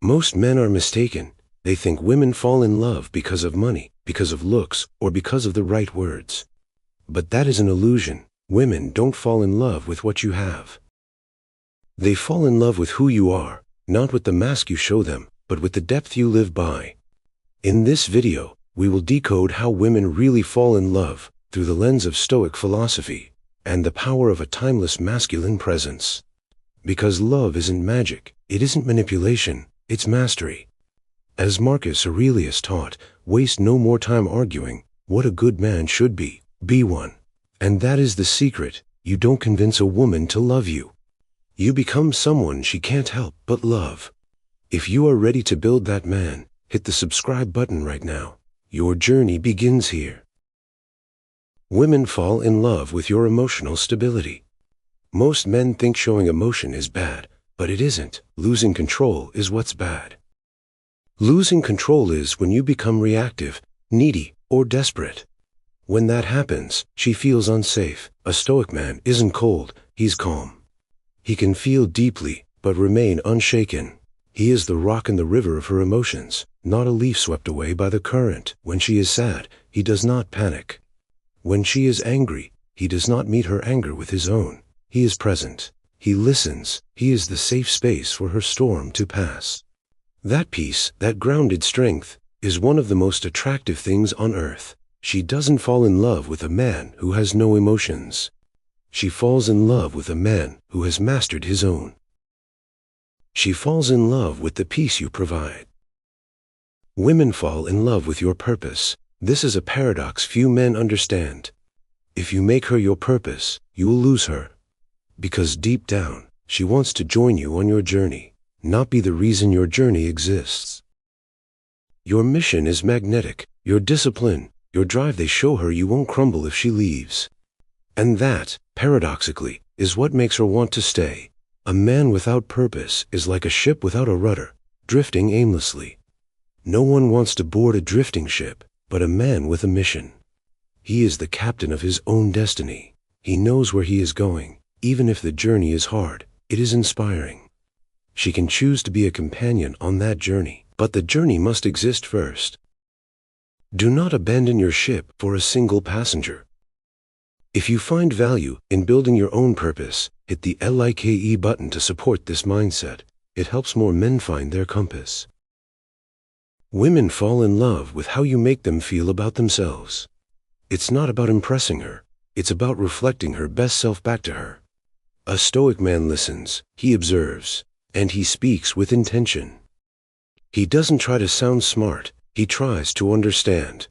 Most men are mistaken. They think women fall in love because of money, because of looks, or because of the right words. But that is an illusion. Women don't fall in love with what you have. They fall in love with who you are, not with the mask you show them, but with the depth you live by. In this video, we will decode how women really fall in love through the lens of Stoic philosophy and the power of a timeless masculine presence. Because love isn't magic, it isn't manipulation, it's mastery. As Marcus Aurelius taught, waste no more time arguing what a good man should be one. And that is the secret. You don't convince a woman to love you. You become someone she can't help but love. If you are ready to build that man, hit the subscribe button right now. Your journey begins here. Women fall in love with your emotional stability. Most men think showing emotion is bad, but it isn't. Losing control is what's bad. Losing control is when you become reactive, needy, or desperate. When that happens, she feels unsafe. A Stoic man isn't cold, he's calm. He can feel deeply, but remain unshaken. He is the rock in the river of her emotions, not a leaf swept away by the current. When she is sad, he does not panic. When she is angry, he does not meet her anger with his own. He is present. He listens. He is the safe space for her storm to pass. That peace, that grounded strength, is one of the most attractive things on earth. She doesn't fall in love with a man who has no emotions. She falls in love with a man who has mastered his own. She falls in love with the peace you provide. Women fall in love with your purpose. This is a paradox few men understand. If you make her your purpose, you will lose her. Because deep down, she wants to join you on your journey, not be the reason your journey exists. Your mission is magnetic, your discipline, your drive. They show her you won't crumble if she leaves. And that, paradoxically, is what makes her want to stay. A man without purpose is like a ship without a rudder, drifting aimlessly. No one wants to board a drifting ship, but a man with a mission. He is the captain of his own destiny. He knows where he is going. Even if the journey is hard, it is inspiring. She can choose to be a companion on that journey, but the journey must exist first. Do not abandon your ship for a single passenger. If you find value in building your own purpose, hit the like button to support this mindset. It helps more men find their compass. Women fall in love with how you make them feel about themselves. It's not about impressing her. It's about reflecting her best self back to her. A Stoic man listens, he observes, and he speaks with intention. He doesn't try to sound smart, he tries to understand.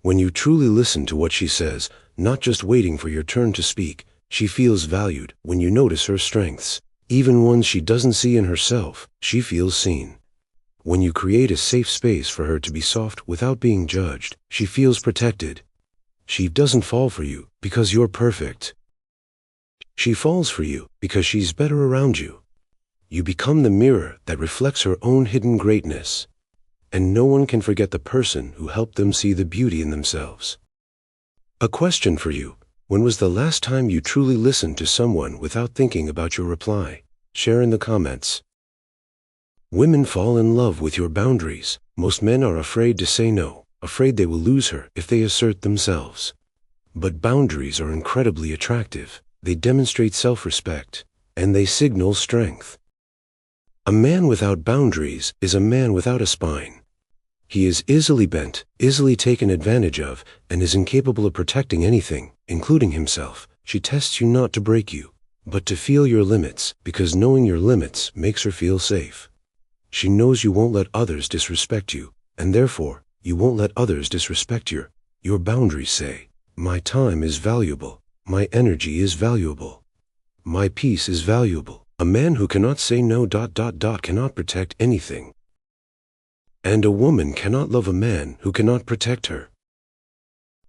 When you truly listen to what she says, not just waiting for your turn to speak, she feels valued. When you notice her strengths, even ones she doesn't see in herself, she feels seen. When you create a safe space for her to be soft without being judged, she feels protected. She doesn't fall for you because you're perfect. She falls for you because she's better around you. You become the mirror that reflects her own hidden greatness. And no one can forget the person who helped them see the beauty in themselves. A question for you. When was the last time you truly listened to someone without thinking about your reply? Share in the comments. Women fall in love with your boundaries. Most men are afraid to say no, afraid they will lose her if they assert themselves. But boundaries are incredibly attractive. They demonstrate self-respect, and they signal strength. A man without boundaries is a man without a spine. He is easily bent, easily taken advantage of, and is incapable of protecting anything, including himself. She tests you not to break you, but to feel your limits, because knowing your limits makes her feel safe. She knows you won't let others disrespect you, and therefore, you won't let others disrespect your boundaries. Say, my time is valuable, my energy is valuable, my peace is valuable. A man who cannot say no ... cannot protect anything. And a woman cannot love a man who cannot protect her.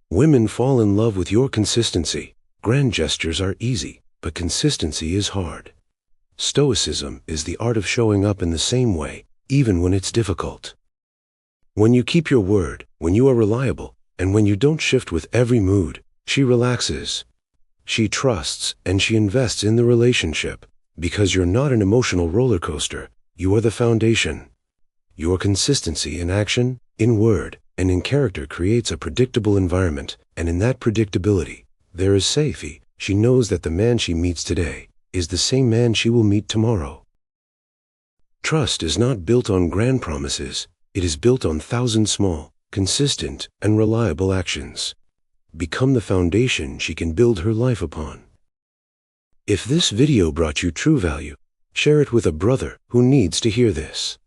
Women fall in love with your consistency. Grand gestures are easy, but consistency is hard. Stoicism is the art of showing up in the same way, even when it's difficult. When you keep your word, when you are reliable, and when you don't shift with every mood, she relaxes. She trusts and she invests in the relationship. Because you're not an emotional roller coaster, you are the foundation. Your consistency in action, in word, and in character creates a predictable environment, and in that predictability, there is safety. She knows that the man she meets today is the same man she will meet tomorrow. Trust is not built on grand promises. It is built on 1,000 small, consistent, and reliable actions. Become the foundation she can build her life upon. If this video brought you true value, share it with a brother who needs to hear this.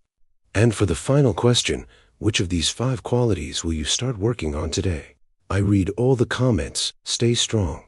And for the final question, which of these 5 qualities will you start working on today? I read all the comments. Stay strong.